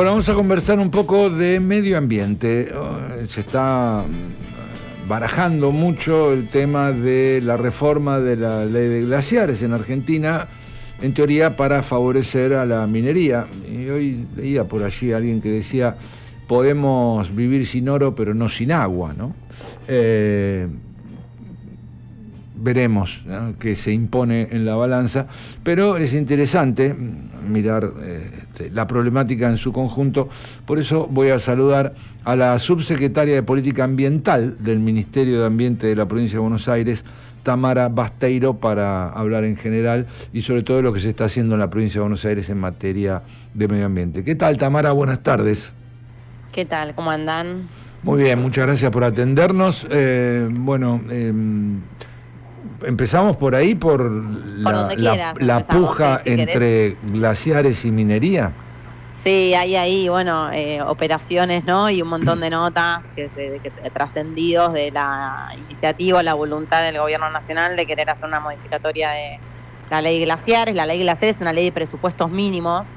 Bueno, vamos a conversar un poco de medio ambiente. Se está barajando mucho el tema de la reforma de la ley de glaciares en Argentina, en teoría para favorecer a la minería. Y hoy leía por allí a alguien que decía, podemos vivir sin oro, pero no sin agua, ¿no? Veremos, ¿no?, qué se impone en la balanza, pero es interesante mirar la problemática en su conjunto. Por eso voy a saludar a la subsecretaria de Política Ambiental del Ministerio de Ambiente de la Provincia de Buenos Aires, Tamara Basteiro, para hablar en general y sobre todo de lo que se está haciendo en la Provincia de Buenos Aires en materia de medio ambiente. ¿Qué tal, Tamara? Buenas tardes. ¿Qué tal? ¿Cómo andan? Muy bien, muchas gracias por atendernos. Empezamos por ahí, por la puja entre glaciares y minería. Sí, hay ahí, operaciones, ¿no? Y un montón de notas que trascendidos de la iniciativa, la voluntad del gobierno nacional de querer hacer una modificatoria de la ley de glaciares. La ley de glaciares es una ley de presupuestos mínimos.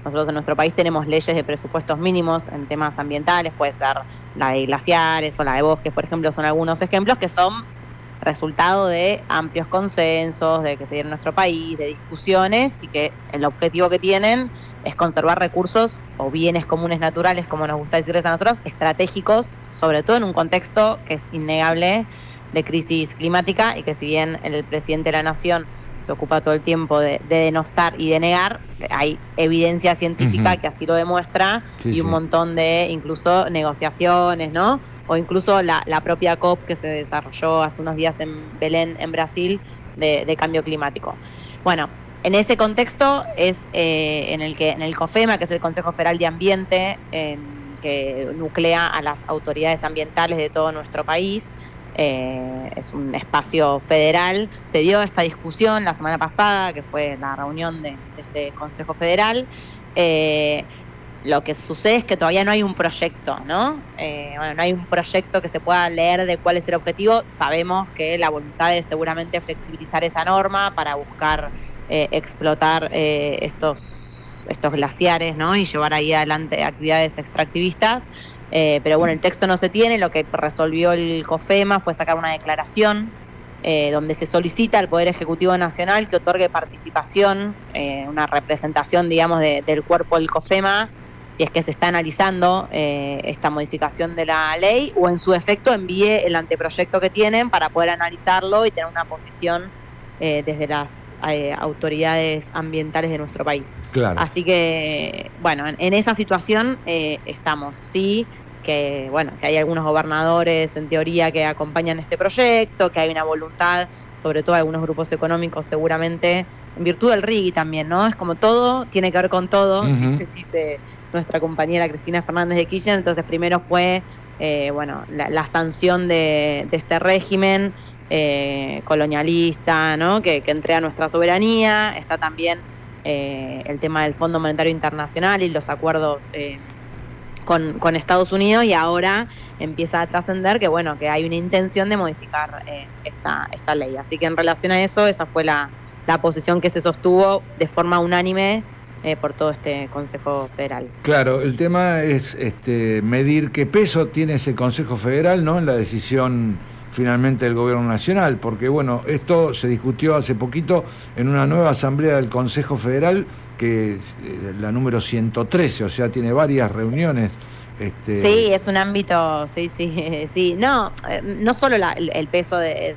Nosotros en nuestro país tenemos leyes de presupuestos mínimos en temas ambientales, puede ser la de glaciares o la de bosques, por ejemplo, son algunos ejemplos que son resultado de amplios consensos, de que se dieron en nuestro país, de discusiones, y que el objetivo que tienen es conservar recursos o bienes comunes naturales, como nos gusta decirles a nosotros, estratégicos, sobre todo en un contexto que es innegable de crisis climática, y que si bien el presidente de la Nación se ocupa todo el tiempo de denostar y de negar, hay evidencia científica que así lo demuestra, y un montón de incluso negociaciones, ¿no? O incluso la propia COP que se desarrolló hace unos días en Belén, en Brasil, de cambio climático. Bueno, en ese contexto es en el COFEMA, que es el Consejo Federal de Ambiente, que nuclea a las autoridades ambientales de todo nuestro país. Es un espacio federal. Se dio esta discusión la semana pasada, que fue la reunión de este Consejo Federal. Lo que sucede es que todavía no hay un proyecto, ¿no? No hay un proyecto que se pueda leer de cuál es el objetivo. Sabemos que la voluntad es seguramente flexibilizar esa norma para buscar explotar estos glaciares, ¿no? Y llevar ahí adelante actividades extractivistas. Pero bueno, el texto no se tiene. Lo que resolvió el COFEMA fue sacar una declaración donde se solicita al Poder Ejecutivo Nacional que otorgue participación, una representación, digamos, del cuerpo del COFEMA, si es que se está analizando esta modificación de la ley, o en su efecto envíe el anteproyecto que tienen para poder analizarlo y tener una posición desde las autoridades ambientales de nuestro país. Claro. Así que, bueno, en esa situación estamos. Sí, que hay algunos gobernadores, en teoría, que acompañan este proyecto, que hay una voluntad, sobre todo algunos grupos económicos, seguramente, en virtud del RIGI también, ¿no? Es como todo, tiene que ver con todo, dice nuestra compañera Cristina Fernández de Kirchner. Entonces primero fue la sanción de este régimen colonialista, ¿no? que entrega nuestra soberanía. Está también el tema del Fondo Monetario Internacional y los acuerdos con Estados Unidos, y ahora empieza a trascender que hay una intención de modificar esta ley. Así que en relación a eso, esa fue la posición que se sostuvo de forma unánime por todo este Consejo Federal. Claro, el tema es medir qué peso tiene ese Consejo Federal, ¿no?, en la decisión finalmente del Gobierno Nacional, porque esto se discutió hace poquito en una nueva asamblea del Consejo Federal, que la número 113, o sea, tiene varias reuniones. Sí, es un ámbito, sí. No solo el peso de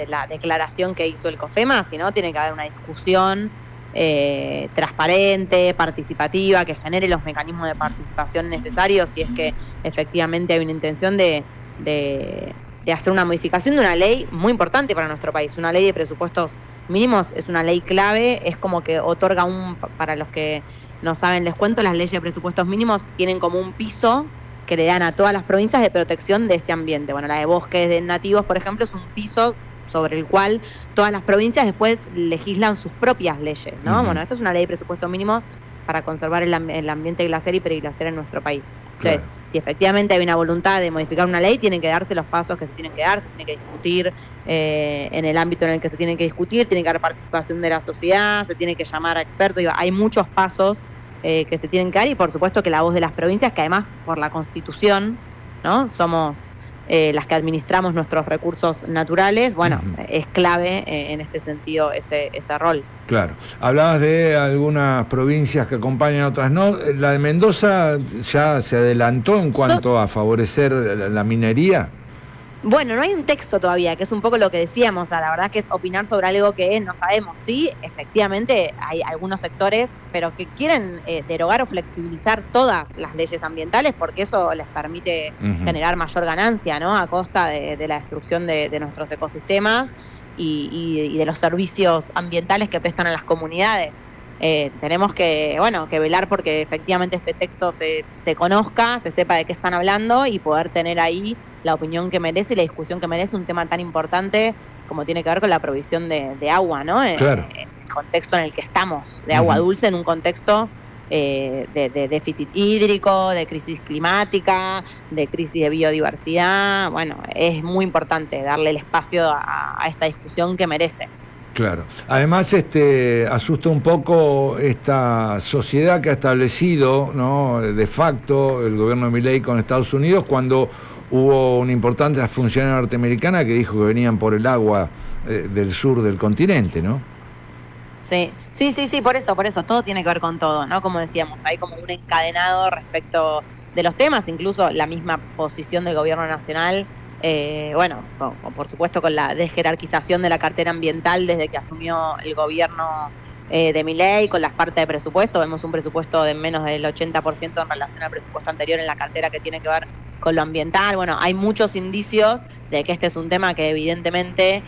la declaración que hizo el COFEMA, sino tiene que haber una discusión transparente, participativa, que genere los mecanismos de participación necesarios si es que efectivamente hay una intención de hacer una modificación de una ley muy importante para nuestro país. Una ley de presupuestos mínimos es una ley clave, es como que otorga para los que no saben, les cuento, las leyes de presupuestos mínimos tienen como un piso que le dan a todas las provincias de protección de este ambiente. La de bosques de nativos, por ejemplo, es un piso sobre el cual todas las provincias después legislan sus propias leyes, ¿no? Esto es una ley de presupuesto mínimo para conservar el ambiente glaciar y periglaciar en nuestro país. Entonces, si efectivamente hay una voluntad de modificar una ley, tienen que darse los pasos que se tienen que dar, se tiene que discutir en el ámbito en el que se tienen que discutir, tiene que haber participación de la sociedad, se tiene que llamar a expertos. Hay muchos pasos que se tienen que dar, y por supuesto que la voz de las provincias, que además por la Constitución, ¿no?, somos las que administramos nuestros recursos naturales. Bueno, es clave en este sentido ese rol. Claro. Hablabas de algunas provincias que acompañan, otras no. ¿La de Mendoza ya se adelantó en cuanto a favorecer la minería? Bueno, no hay un texto todavía, que es un poco lo que decíamos. La verdad que es opinar sobre algo que no sabemos. Sí, efectivamente hay algunos sectores, pero que quieren derogar o flexibilizar todas las leyes ambientales, porque eso les permite generar mayor ganancia, ¿no?, a costa de la destrucción de nuestros ecosistemas y de los servicios ambientales que prestan a las comunidades. Tenemos que velar porque efectivamente este texto se conozca, se sepa de qué están hablando y poder tener ahí la opinión que merece y la discusión que merece un tema tan importante como tiene que ver con la provisión de agua, ¿no? Claro. En el contexto en el que estamos, de agua dulce, en un contexto de déficit hídrico, de crisis climática, de crisis de biodiversidad. Bueno, es muy importante darle el espacio a esta discusión que merece. Claro. Además, asusta un poco esta sociedad que ha establecido, ¿no?, de facto el gobierno de Milei con Estados Unidos, cuando hubo una importante funcionaria norteamericana que dijo que venían por el agua del sur del continente, ¿no? Sí, por eso, todo tiene que ver con todo, ¿no? Como decíamos, hay como un encadenado respecto de los temas, incluso la misma posición del gobierno nacional. Por supuesto con la desjerarquización de la cartera ambiental desde que asumió el gobierno de Milei, con las partes de presupuesto. Vemos un presupuesto de menos del 80% en relación al presupuesto anterior en la cartera que tiene que ver con lo ambiental. Bueno, hay muchos indicios de que este es un tema que evidentemente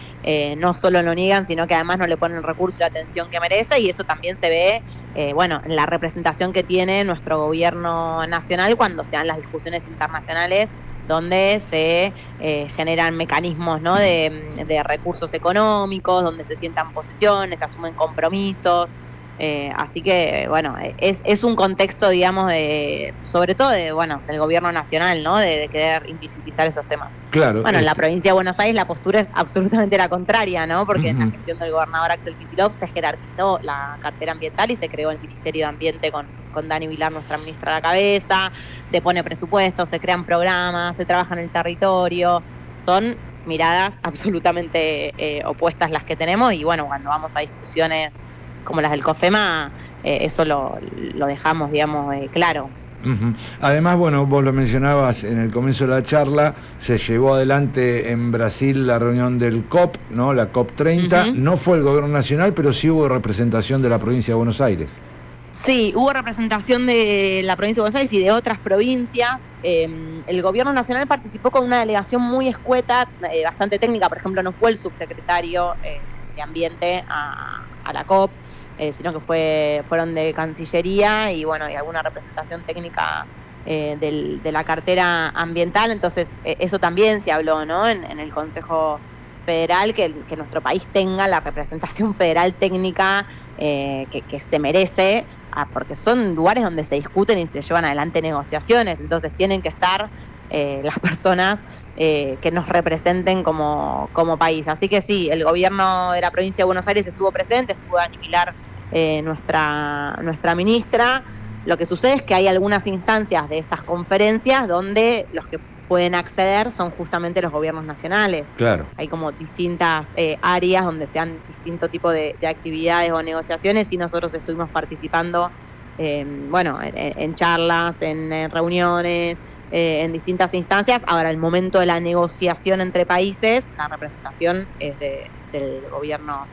no solo lo niegan, sino que además no le ponen el recurso y la atención que merece, y eso también se ve en la representación que tiene nuestro gobierno nacional cuando se dan las discusiones internacionales donde se generan mecanismos, ¿no?, de recursos económicos, donde se sientan posiciones, se asumen compromisos. Así que, es un contexto, digamos, sobre todo del gobierno nacional, ¿no?, de querer invisibilizar esos temas. Claro. Bueno, en la provincia de Buenos Aires la postura es absolutamente la contraria, ¿no?, porque en la gestión del gobernador Axel Kicillof se jerarquizó la cartera ambiental y se creó el Ministerio de Ambiente con Dani Vilar, nuestra ministra, a la cabeza. Se pone presupuesto, se crean programas, se trabaja en el territorio. Son miradas absolutamente opuestas las que tenemos, y bueno, cuando vamos a discusiones como las del COFEMA, eso lo dejamos, digamos, claro. Además, bueno, vos lo mencionabas en el comienzo de la charla, se llevó adelante en Brasil la reunión del COP, ¿no?, la COP 30. No fue el gobierno nacional, pero sí hubo representación de la provincia de Buenos Aires. Sí, hubo representación de la provincia de Buenos Aires y de otras provincias. El gobierno nacional participó con una delegación muy escueta, bastante técnica. Por ejemplo, no fue el subsecretario de Ambiente a la COP, sino que fueron de Cancillería y alguna representación técnica de la cartera ambiental. Entonces, eso también se habló, ¿no?, en el Consejo Federal, que nuestro país tenga la representación federal técnica que se merece, porque son lugares donde se discuten y se llevan adelante negociaciones. Entonces tienen que estar las personas que nos representen como país. Así que sí, el gobierno de la provincia de Buenos Aires estuvo presente, estuvo Dani Vilar, nuestra ministra. Lo que sucede es que hay algunas instancias de estas conferencias donde los que pueden acceder son justamente los gobiernos nacionales. Claro. Hay como distintas áreas donde se dan distinto tipo de actividades o negociaciones, y nosotros estuvimos participando en charlas, en reuniones, en distintas instancias. Ahora, el momento de la negociación entre países, la representación es del gobierno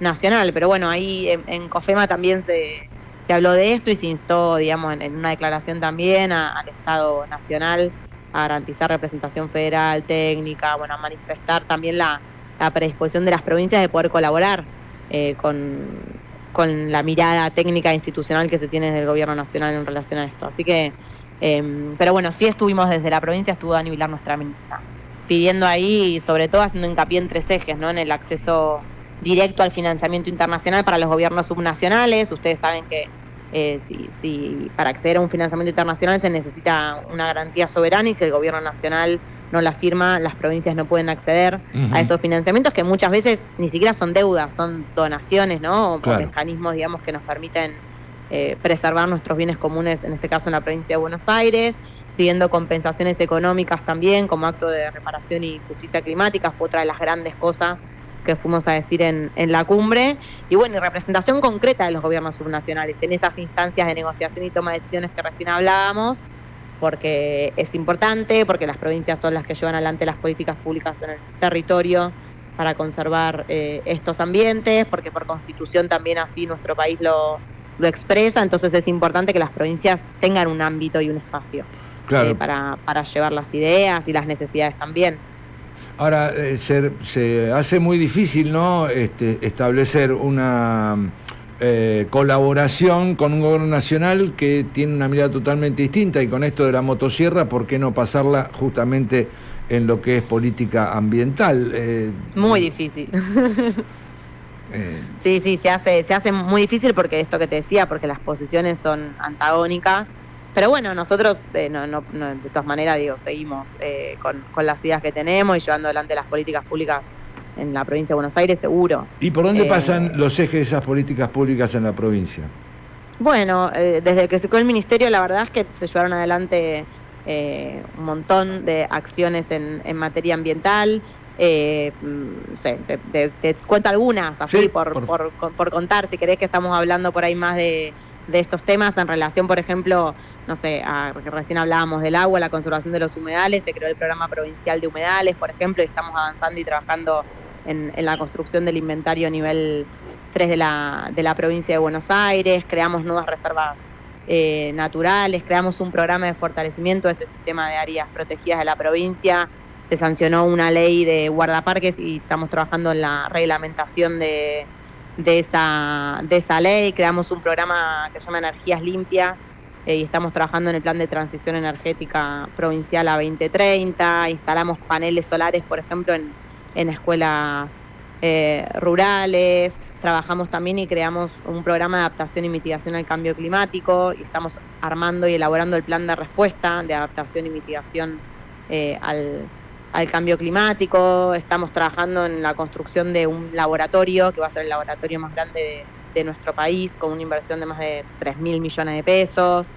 nacional. Pero bueno, ahí en COFEMA también se habló de esto y se instó, digamos, en una declaración también al Estado Nacional a garantizar representación federal, técnica, a manifestar también la predisposición de las provincias de poder colaborar con la mirada técnica e institucional que se tiene desde el gobierno nacional en relación a esto. Así que, pero bueno, sí estuvimos desde la provincia, estuvo Dani Vilar, nuestra ministra, pidiendo ahí, sobre todo haciendo hincapié en 3 ejes, ¿no?, en el acceso directo al financiamiento internacional para los gobiernos subnacionales. Ustedes saben que si para acceder a un financiamiento internacional se necesita una garantía soberana, y si el gobierno nacional no la firma, las provincias no pueden acceder a esos financiamientos, que muchas veces ni siquiera son deudas, son donaciones, ¿no?, o mecanismos, digamos, que nos permiten preservar nuestros bienes comunes, en este caso en la provincia de Buenos Aires, pidiendo compensaciones económicas también como acto de reparación y justicia climática, fue otra de las grandes cosas que fuimos a decir en la cumbre, y bueno, y representación concreta de los gobiernos subnacionales en esas instancias de negociación y toma de decisiones que recién hablábamos, porque es importante, porque las provincias son las que llevan adelante las políticas públicas en el territorio para conservar estos ambientes, porque por constitución también así nuestro país lo expresa, entonces es importante que las provincias tengan un ámbito y un espacio claro. Para llevar las ideas y las necesidades también. Ahora, se hace muy difícil, ¿no?, establecer una colaboración con un gobierno nacional que tiene una mirada totalmente distinta, y con esto de la motosierra, ¿por qué no pasarla justamente en lo que es política ambiental? Muy difícil. Sí, se hace muy difícil porque esto que te decía, porque las posiciones son antagónicas. Pero bueno, nosotros no, de todas maneras, digo, seguimos con las ideas que tenemos y llevando adelante las políticas públicas en la provincia de Buenos Aires, seguro. ¿Y por dónde pasan los ejes de esas políticas públicas en la provincia? Bueno, desde que se creó el ministerio, la verdad es que se llevaron adelante un montón de acciones en materia ambiental. No sé, te cuento algunas, así, sí, por contar, si querés, que estamos hablando por ahí más de estos temas en relación, por ejemplo, no sé, porque recién hablábamos del agua, la conservación de los humedales, se creó el programa provincial de humedales, por ejemplo, y estamos avanzando y trabajando en la construcción del inventario nivel 3 de la provincia de Buenos Aires, creamos nuevas reservas naturales, creamos un programa de fortalecimiento de ese sistema de áreas protegidas de la provincia, se sancionó una ley de guardaparques y estamos trabajando en la reglamentación de esa ley, creamos un programa que se llama Energías Limpias y estamos trabajando en el plan de transición energética provincial a 2030, instalamos paneles solares, por ejemplo, en escuelas rurales, trabajamos también y creamos un programa de adaptación y mitigación al cambio climático y estamos armando y elaborando el plan de respuesta de adaptación y mitigación al cambio climático, estamos trabajando en la construcción de un laboratorio que va a ser el laboratorio más grande de nuestro país, con una inversión de más de 3.000 millones de pesos.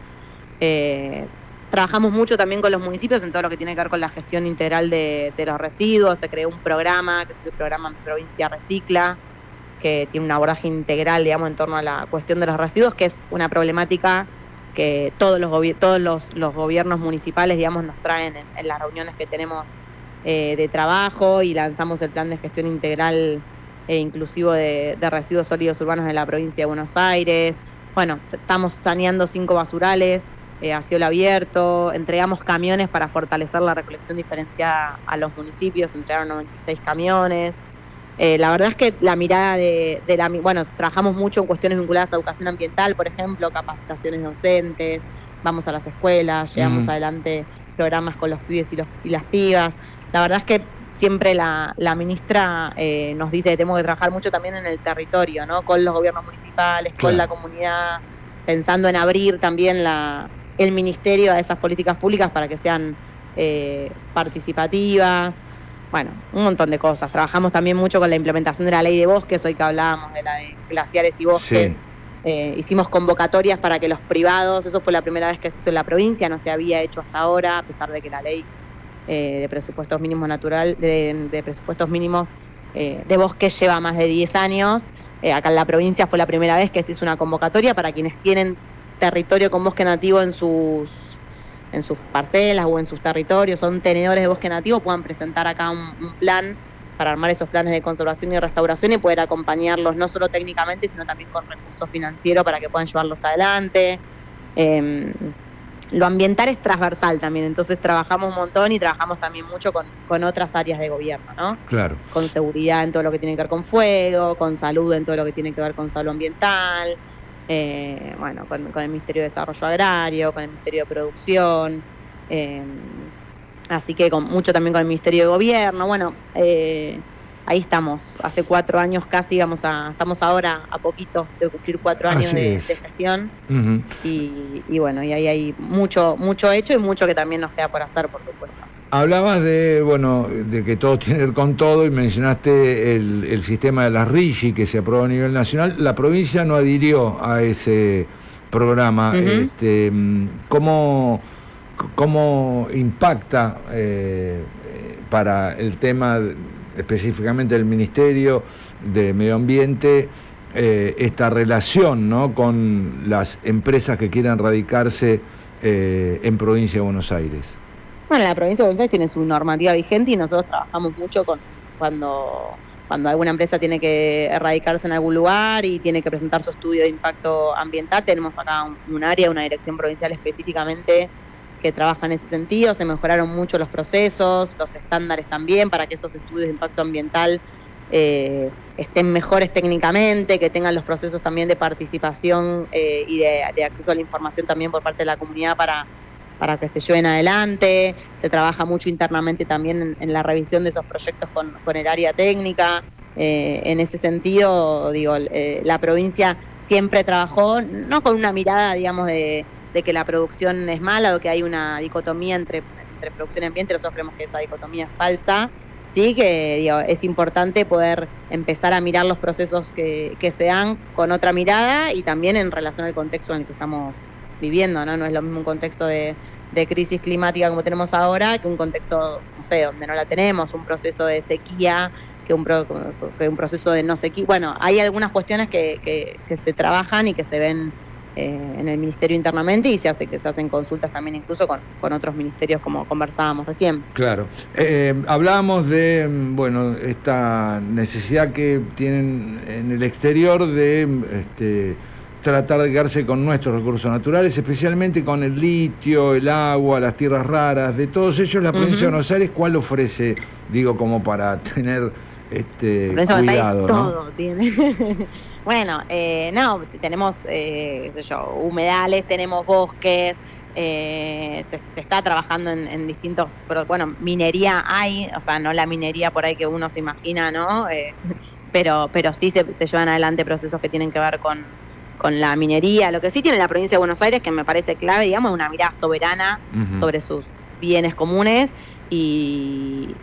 Trabajamos mucho también con los municipios en todo lo que tiene que ver con la gestión integral de los residuos. Se creó un programa, que es el programa Provincia Recicla, que tiene un abordaje integral, digamos, en torno a la cuestión de los residuos, que es una problemática que todos los gobiernos municipales, digamos, nos traen en las reuniones que tenemos de trabajo, y lanzamos el plan de gestión integral inclusivo de residuos sólidos urbanos de la provincia de Buenos Aires. Bueno, estamos saneando 5 basurales a cielo abierto, entregamos camiones para fortalecer la recolección diferenciada a los municipios, entregaron 96 camiones. La verdad es que la mirada bueno, trabajamos mucho en cuestiones vinculadas a educación ambiental, por ejemplo, capacitaciones docentes, vamos a las escuelas, llevamos adelante programas con los pibes y las pibas. La verdad es que siempre la ministra nos dice que tenemos que trabajar mucho también en el territorio, ¿no? Con los gobiernos municipales, claro, con la comunidad, pensando en abrir también el ministerio a esas políticas públicas para que sean participativas. Bueno, un montón de cosas. Trabajamos también mucho con la implementación de la ley de bosques, hoy que hablábamos de la de glaciares y bosques. Sí. Hicimos convocatorias para que los privados, eso fue la primera vez que se hizo en la provincia, no se había hecho hasta ahora, a pesar de que la ley de presupuestos mínimos de presupuestos mínimos de bosques lleva más de 10 años. Acá en la provincia fue la primera vez que se hizo una convocatoria para quienes tienen territorio con bosque nativo en sus parcelas o en sus territorios, son tenedores de bosque nativo, puedan presentar acá un plan para armar esos planes de conservación y restauración y poder acompañarlos no solo técnicamente, sino también con recursos financieros para que puedan llevarlos adelante. Lo ambiental es transversal también, entonces trabajamos un montón y trabajamos también mucho con otras áreas de gobierno, ¿no? Claro. Con seguridad en todo lo que tiene que ver con fuego, con salud en todo lo que tiene que ver con salud ambiental, bueno, con el Ministerio de Desarrollo Agrario, con el Ministerio de Producción, así que mucho también con el Ministerio de Gobierno. Bueno, ahí estamos, hace 4 años casi, estamos ahora a poquito de cumplir 4 años de gestión. Uh-huh. Y bueno, y ahí hay mucho hecho y mucho que también nos queda por hacer, por supuesto. Hablabas de que todo tiene que ver con todo y mencionaste el sistema de las RIGI que se aprobó a nivel nacional. La provincia no adhirió a ese programa. ¿Cómo impacta para el tema específicamente del Ministerio de Medio Ambiente esta relación, ¿no?, con las empresas que quieran radicarse en Provincia de Buenos Aires? Bueno, la Provincia de Buenos Aires tiene su normativa vigente y nosotros trabajamos mucho con cuando alguna empresa tiene que radicarse en algún lugar y tiene que presentar su estudio de impacto ambiental. Tenemos acá un área, una dirección provincial específicamente que trabaja en ese sentido. Se mejoraron mucho los procesos, los estándares también, para que esos estudios de impacto ambiental estén mejores técnicamente, que tengan los procesos también de participación y de acceso a la información también por parte de la comunidad para que se lleven adelante. Se trabaja mucho internamente también en la revisión de esos proyectos con el área técnica. En ese sentido, digo, la provincia siempre trabajó, no con una mirada, digamos, de que la producción es mala o que hay una dicotomía entre producción y ambiente. Nosotros creemos que esa dicotomía es falsa. Sí, que digo, es importante poder empezar a mirar los procesos que se dan con otra mirada y también en relación al contexto en el que estamos viviendo, ¿no? No es lo mismo un contexto de crisis climática como tenemos ahora que un contexto, no sé, donde no la tenemos, un proceso de sequía, que un proceso de no sequía. Bueno, hay algunas cuestiones que se trabajan y que se ven en el Ministerio internamente y se hacen consultas también incluso con otros ministerios, como conversábamos recién. Claro. Hablábamos de, bueno, esta necesidad que tienen en el exterior de tratar de quedarse con nuestros recursos naturales, especialmente con el litio, el agua, las tierras raras. De todos ellos, la provincia de Buenos Aires, ¿cuál ofrece, digo, como para tener cuidado, ¿no? Todo tiene. Bueno, no, tenemos, qué sé yo, humedales, tenemos bosques, se está trabajando en distintos, pero bueno, minería hay, o sea, no la minería por ahí que uno se imagina, ¿no? Pero sí se llevan adelante procesos que tienen que ver con la minería. Lo que sí tiene la provincia de Buenos Aires, que me parece clave, digamos, es una mirada soberana sobre sus bienes comunes y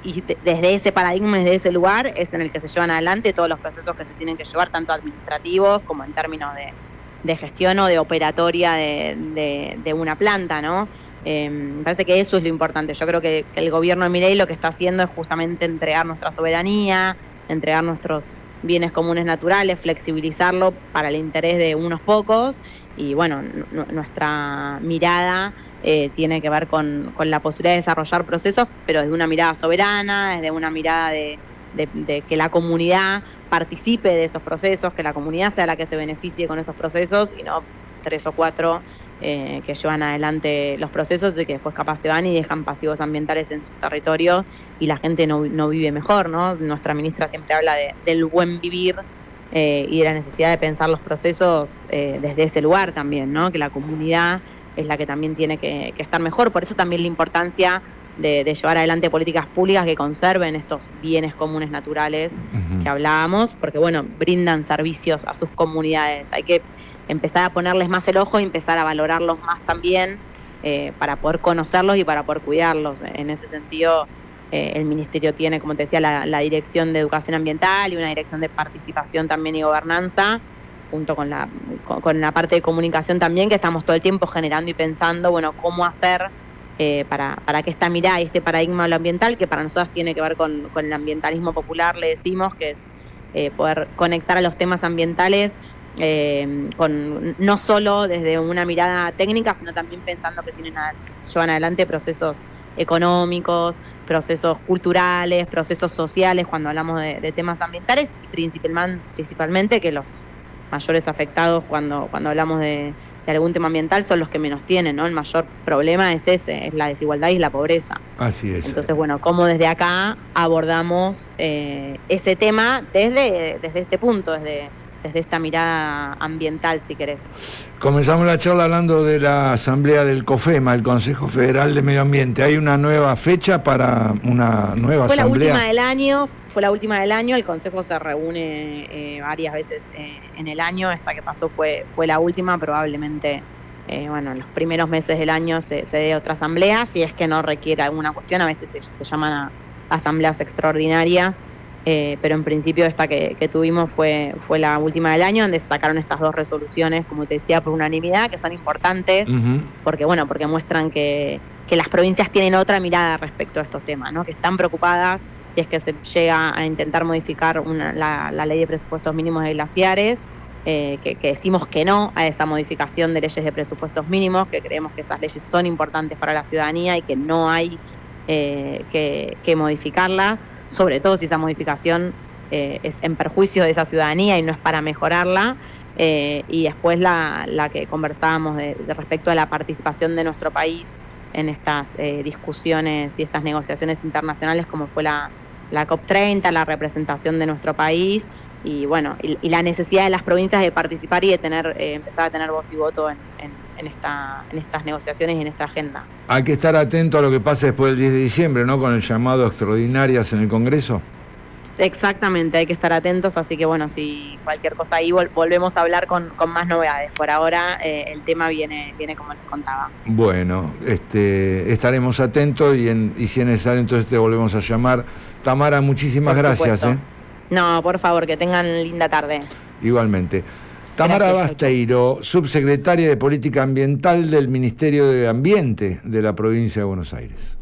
desde ese paradigma, desde ese lugar, es en el que se llevan adelante todos los procesos que se tienen que llevar, tanto administrativos como en términos de gestión o de operatoria de una planta, ¿no? Me parece que eso es lo importante. Yo creo que el gobierno de Milei lo que está haciendo es justamente entregar nuestra soberanía, entregar nuestros bienes comunes naturales, flexibilizarlo para el interés de unos pocos y bueno, nuestra mirada tiene que ver con la posibilidad de desarrollar procesos, pero desde una mirada soberana, desde una mirada de que la comunidad participe de esos procesos, que la comunidad sea la que se beneficie con esos procesos y no 3 o 4 que llevan adelante los procesos y que después capaz se van y dejan pasivos ambientales en sus territorios y la gente no vive mejor, ¿no? Nuestra ministra siempre habla del buen vivir y de la necesidad de pensar los procesos desde ese lugar también, ¿no? Que la comunidad es la que también tiene que estar mejor. Por eso también la importancia de llevar adelante políticas públicas que conserven estos bienes comunes naturales que hablábamos, porque bueno, brindan servicios a sus comunidades. Hay que empezar a ponerles más el ojo y empezar a valorarlos más también para poder conocerlos y para poder cuidarlos. En ese sentido, el Ministerio tiene, como te decía, la Dirección de Educación Ambiental y una Dirección de Participación también y Gobernanza, junto con la parte de comunicación también, que estamos todo el tiempo generando y pensando, bueno, cómo hacer para que esta mirada y este paradigma de lo ambiental, que para nosotros tiene que ver con el ambientalismo popular, le decimos, que es poder conectar a los temas ambientales no solo desde una mirada técnica, sino también pensando que se llevan adelante procesos económicos, procesos culturales, procesos sociales, cuando hablamos de temas ambientales, y principalmente que los mayores afectados cuando hablamos de algún tema ambiental son los que menos tienen, ¿no? El mayor problema es ese, es la desigualdad y la pobreza. Así es. Entonces, bueno, cómo desde acá abordamos ese tema desde este punto, desde esta mirada ambiental, si querés. Comenzamos la charla hablando de la asamblea del COFEMA, el Consejo Federal de Medio Ambiente. ¿Hay una nueva fecha para una nueva asamblea? Fue la última del año, el Consejo se reúne varias veces en el año. Esta que pasó fue la última, probablemente en los primeros meses del año se dé otra asamblea, si es que no requiere alguna cuestión. A veces se llaman a asambleas extraordinarias pero en principio esta que tuvimos fue la última del año, donde se sacaron estas 2 resoluciones, como te decía, por unanimidad, que son importantes, porque muestran que las provincias tienen otra mirada respecto a estos temas, ¿no? Que están preocupadas si es que se llega a intentar modificar la ley de presupuestos mínimos de glaciares, que decimos que no a esa modificación de leyes de presupuestos mínimos, que creemos que esas leyes son importantes para la ciudadanía y que no hay que modificarlas, sobre todo si esa modificación es en perjuicio de esa ciudadanía y no es para mejorarla. Y después la que conversábamos de respecto a la participación de nuestro país en estas discusiones y estas negociaciones internacionales, como fue la COP30, la representación de nuestro país, y bueno, y la necesidad de las provincias de participar y de empezar a tener voz y voto en estas negociaciones y en esta agenda. Hay que estar atento a lo que pase después del 10 de diciembre, ¿no? Con el llamado a extraordinarias en el Congreso. Exactamente, hay que estar atentos, así que bueno, si cualquier cosa ahí volvemos a hablar con más novedades. Por ahora el tema viene como les contaba. Bueno, estaremos atentos y si es necesario entonces te volvemos a llamar. Tamara, muchísimas gracias. No, por favor, que tengan linda tarde. Igualmente. Tamara Basteiro, subsecretaria de Política Ambiental del Ministerio de Ambiente de la provincia de Buenos Aires.